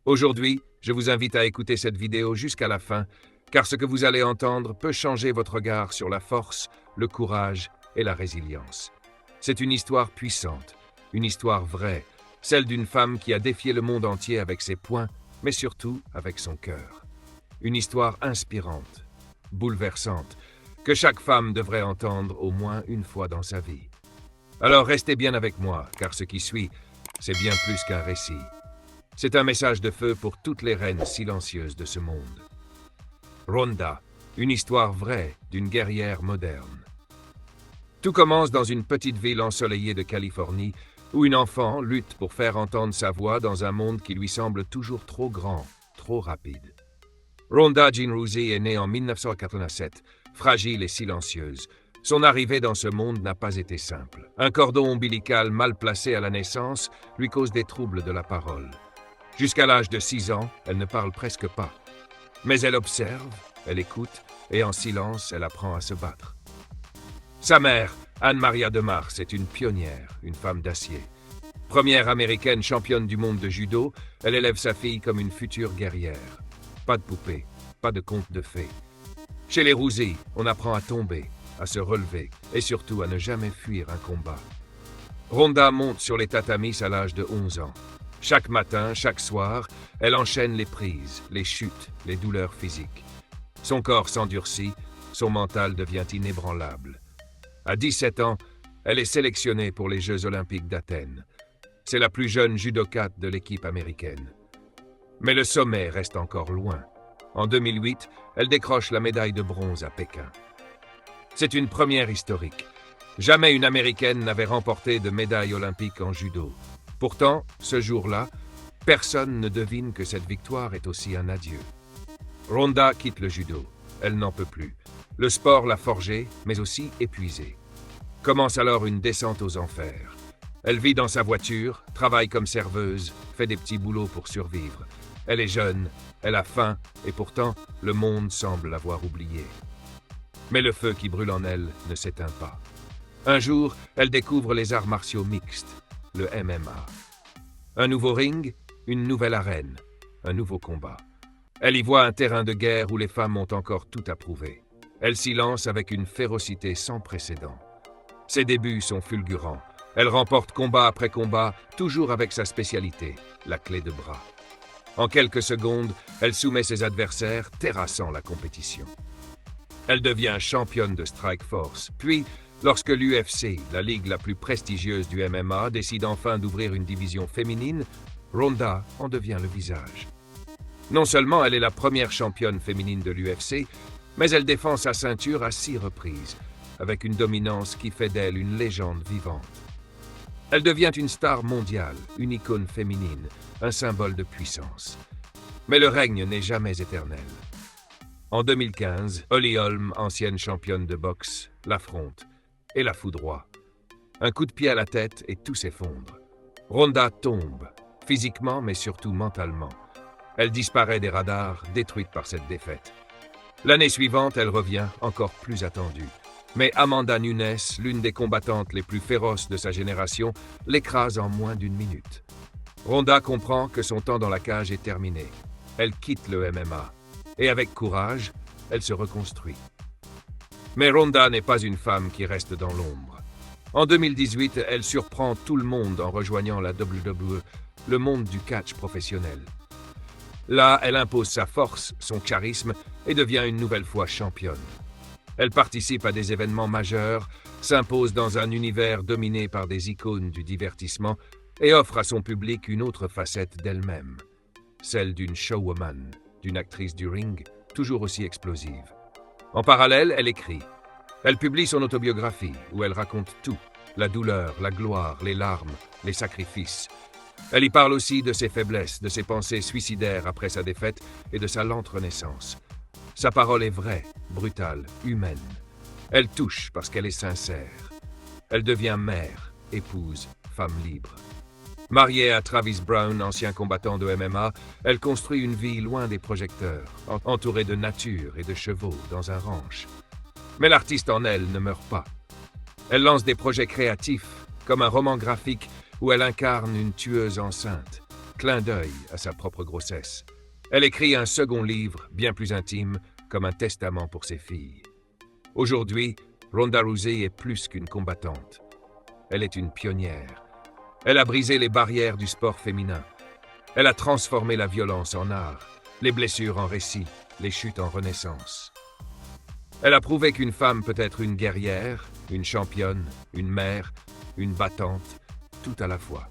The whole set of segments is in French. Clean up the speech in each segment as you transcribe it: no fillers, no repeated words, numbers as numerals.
Aujourd'hui, je vous invite à écouter cette vidéo jusqu'à la fin, car ce que vous allez entendre peut changer votre regard sur la force, le courage et la résilience. C'est une histoire puissante, une histoire vraie, celle d'une femme qui a défié le monde entier avec ses poings, mais surtout avec son cœur. Une histoire inspirante, bouleversante, que chaque femme devrait entendre au moins une fois dans sa vie. Alors restez bien avec moi, car ce qui suit, c'est bien plus qu'un récit. C'est un message de feu pour toutes les reines silencieuses de ce monde. Rhonda, une histoire vraie d'une guerrière moderne. Tout commence dans une petite ville ensoleillée de Californie, où une enfant lutte pour faire entendre sa voix dans un monde qui lui semble toujours trop grand, trop rapide. Rhonda Jean Rousey est née en 1987, fragile et silencieuse. Son arrivée dans ce monde n'a pas été simple. Un cordon ombilical mal placé à la naissance lui cause des troubles de la parole. Jusqu'à l'âge de 6 ans, elle ne parle presque pas. Mais elle observe, elle écoute, et en silence, elle apprend à se battre. Sa mère, Anne-Maria de Mars, est une pionnière, une femme d'acier. Première américaine championne du monde de judo, elle élève sa fille comme une future guerrière. Pas de poupée, pas de conte de fées. Chez les Rousey, on apprend à tomber, à se relever, et surtout à ne jamais fuir un combat. Rhonda monte sur les tatamis à l'âge de 11 ans. Chaque matin, chaque soir, elle enchaîne les prises, les chutes, les douleurs physiques. Son corps s'endurcit, son mental devient inébranlable. À 17 ans, elle est sélectionnée pour les Jeux olympiques d'Athènes. C'est la plus jeune judokate de l'équipe américaine. Mais le sommet reste encore loin. En 2008, elle décroche la médaille de bronze à Pékin. C'est une première historique. Jamais une Américaine n'avait remporté de médaille olympique en judo. Pourtant, ce jour-là, personne ne devine que cette victoire est aussi un adieu. Rhonda quitte le judo. Elle n'en peut plus. Le sport l'a forgée, mais aussi épuisée. Commence alors une descente aux enfers. Elle vit dans sa voiture, travaille comme serveuse, fait des petits boulots pour survivre. Elle est jeune, elle a faim, et pourtant, le monde semble l'avoir oubliée. Mais le feu qui brûle en elle ne s'éteint pas. Un jour, elle découvre les arts martiaux mixtes, le MMA. Un nouveau ring, une nouvelle arène, un nouveau combat. Elle y voit un terrain de guerre où les femmes ont encore tout à prouver. Elle s'y lance avec une férocité sans précédent. Ses débuts sont fulgurants. Elle remporte combat après combat, toujours avec sa spécialité, la clé de bras. En quelques secondes, elle soumet ses adversaires, terrassant la compétition. Elle devient championne de Strikeforce, puis, lorsque l'UFC, la ligue la plus prestigieuse du MMA, décide enfin d'ouvrir une division féminine, Rhonda en devient le visage. Non seulement elle est la première championne féminine de l'UFC, mais elle défend sa ceinture à 6 reprises, avec une dominance qui fait d'elle une légende vivante. Elle devient une star mondiale, une icône féminine, un symbole de puissance. Mais le règne n'est jamais éternel. En 2015, Holly Holm, ancienne championne de boxe, l'affronte et la foudroie. Un coup de pied à la tête et tout s'effondre. Rhonda tombe, physiquement mais surtout mentalement. Elle disparaît des radars, détruite par cette défaite. L'année suivante, elle revient, encore plus attendue. Mais Amanda Nunes, l'une des combattantes les plus féroces de sa génération, l'écrase en moins d'1 minute. Rhonda comprend que son temps dans la cage est terminé. Elle quitte le MMA. Et avec courage, elle se reconstruit. Mais Rhonda n'est pas une femme qui reste dans l'ombre. En 2018, elle surprend tout le monde en rejoignant la WWE, le monde du catch professionnel. Là, elle impose sa force, son charisme et devient une nouvelle fois championne. Elle participe à des événements majeurs, s'impose dans un univers dominé par des icônes du divertissement et offre à son public une autre facette d'elle-même, celle d'une showwoman, d'une actrice du ring, toujours aussi explosive. En parallèle, elle écrit. Elle publie son autobiographie, où elle raconte tout, la douleur, la gloire, les larmes, les sacrifices. Elle y parle aussi de ses faiblesses, de ses pensées suicidaires après sa défaite et de sa lente renaissance. Sa parole est vraie, brutale, humaine. Elle touche parce qu'elle est sincère. Elle devient mère, épouse, femme libre. Mariée à Travis Brown, ancien combattant de MMA, elle construit une vie loin des projecteurs, entourée de nature et de chevaux dans un ranch. Mais l'artiste en elle ne meurt pas. Elle lance des projets créatifs, comme un roman graphique où elle incarne une tueuse enceinte, clin d'œil à sa propre grossesse. Elle écrit un second livre, bien plus intime, comme un testament pour ses filles. Aujourd'hui, Ronda Rousey est plus qu'une combattante. Elle est une pionnière. Elle a brisé les barrières du sport féminin. Elle a transformé la violence en art, les blessures en récit, les chutes en renaissance. Elle a prouvé qu'une femme peut être une guerrière, une championne, une mère, une battante, tout à la fois.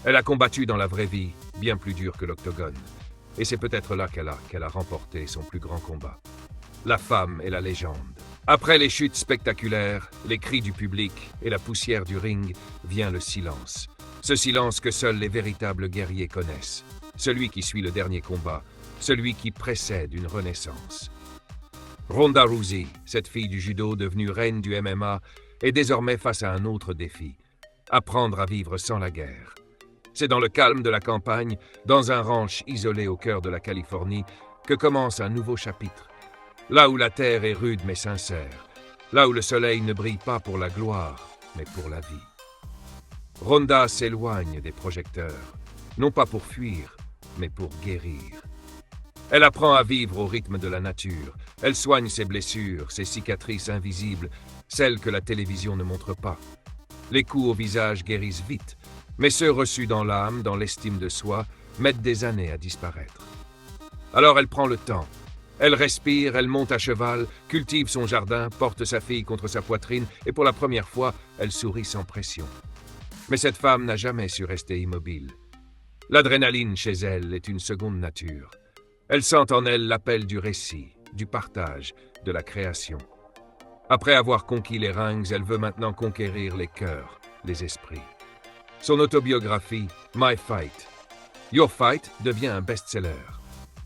Elle a combattu dans la vraie vie, bien plus dur que l'octogone. Et c'est peut-être là qu'elle a remporté son plus grand combat. La femme est la légende. Après les chutes spectaculaires, les cris du public et la poussière du ring, vient le silence. Ce silence que seuls les véritables guerriers connaissent. Celui qui suit le dernier combat, celui qui précède une renaissance. Ronda Rousey, cette fille du judo devenue reine du MMA, est désormais face à un autre défi. Apprendre à vivre sans la guerre. C'est dans le calme de la campagne, dans un ranch isolé au cœur de la Californie, que commence un nouveau chapitre. Là où la terre est rude mais sincère. Là où le soleil ne brille pas pour la gloire, mais pour la vie. Ronda s'éloigne des projecteurs, non pas pour fuir, mais pour guérir. Elle apprend à vivre au rythme de la nature. Elle soigne ses blessures, ses cicatrices invisibles, celles que la télévision ne montre pas. Les coups au visage guérissent vite, mais ceux reçus dans l'âme, dans l'estime de soi, mettent des années à disparaître. Alors elle prend le temps. Elle respire, elle monte à cheval, cultive son jardin, porte sa fille contre sa poitrine et pour la première fois, elle sourit sans pression. Mais cette femme n'a jamais su rester immobile. L'adrénaline chez elle est une seconde nature. Elle sent en elle l'appel du récit, du partage, de la création. Après avoir conquis les rings, elle veut maintenant conquérir les cœurs, les esprits. Son autobiographie, My Fight, Your Fight, devient un best-seller.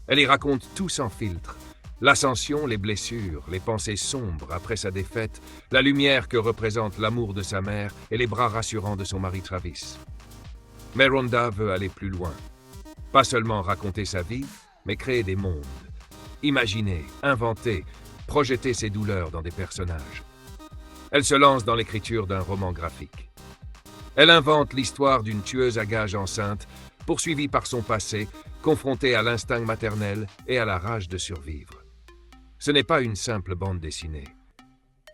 Elle y raconte tout sans filtre. L'ascension, les blessures, les pensées sombres après sa défaite, la lumière que représente l'amour de sa mère et les bras rassurants de son mari Travis. Mais Ronda veut aller plus loin. Pas seulement raconter sa vie, mais créer des mondes. Imaginer, inventer, projeter ses douleurs dans des personnages. Elle se lance dans l'écriture d'un roman graphique. Elle invente l'histoire d'une tueuse à gages enceinte, poursuivie par son passé, confrontée à l'instinct maternel et à la rage de survivre. Ce n'est pas une simple bande dessinée.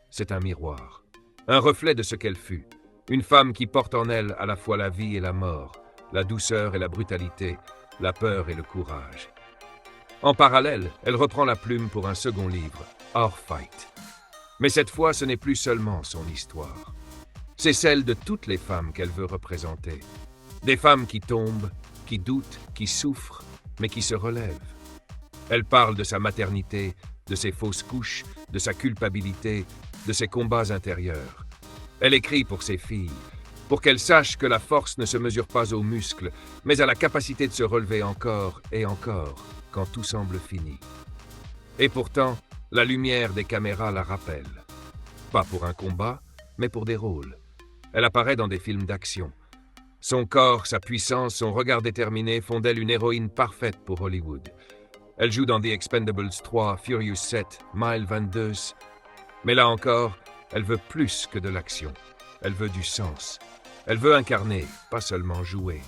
C'est un miroir, un reflet de ce qu'elle fut, une femme qui porte en elle à la fois la vie et la mort, la douceur et la brutalité, la peur et le courage. En parallèle, elle reprend la plume pour un second livre, Our Fight. Mais cette fois, ce n'est plus seulement son histoire. C'est celle de toutes les femmes qu'elle veut représenter. Des femmes qui tombent, qui doutent, qui souffrent, mais qui se relèvent. Elle parle de sa maternité, de ses fausses couches, de sa culpabilité, de ses combats intérieurs. Elle écrit pour ses filles, pour qu'elles sachent que la force ne se mesure pas aux muscles, mais à la capacité de se relever encore et encore, quand tout semble fini. Et pourtant, la lumière des caméras la rappelle. Pas pour un combat, mais pour des rôles. Elle apparaît dans des films d'action. Son corps, sa puissance, son regard déterminé font d'elle une héroïne parfaite pour Hollywood. Elle joue dans The Expendables 3, Furious 7, Mile 22. Mais là encore, elle veut plus que de l'action. Elle veut du sens. Elle veut incarner, pas seulement jouer.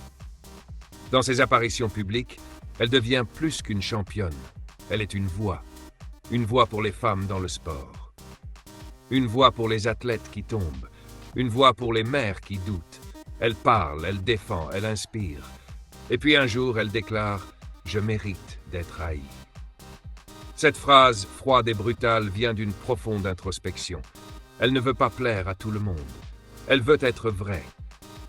Dans ses apparitions publiques, elle devient plus qu'une championne. Elle est une voix pour les femmes dans le sport. Une voix pour les athlètes qui tombent. Une voix pour les mères qui doutent. Elle parle, elle défend, elle inspire. Et puis un jour, elle déclare « Je mérite d'être haïe ». Cette phrase, froide et brutale, vient d'une profonde introspection. Elle ne veut pas plaire à tout le monde. Elle veut être vraie.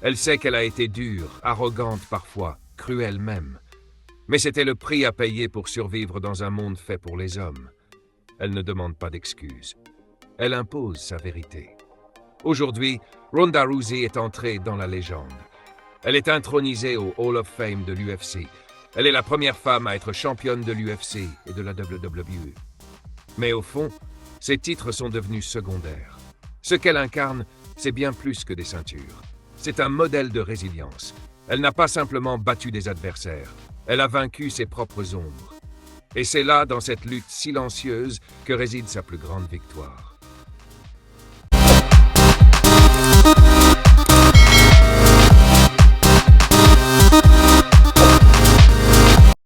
Elle sait qu'elle a été dure, arrogante parfois, cruelle même. Mais c'était le prix à payer pour survivre dans un monde fait pour les hommes. Elle ne demande pas d'excuses. Elle impose sa vérité. Aujourd'hui, Ronda Rousey est entrée dans la légende. Elle est intronisée au Hall of Fame de l'UFC. Elle est la première femme à être championne de l'UFC et de la WWE. Mais au fond, ses titres sont devenus secondaires. Ce qu'elle incarne, c'est bien plus que des ceintures. C'est un modèle de résilience. Elle n'a pas simplement battu des adversaires. Elle a vaincu ses propres ombres. Et c'est là, dans cette lutte silencieuse, que réside sa plus grande victoire.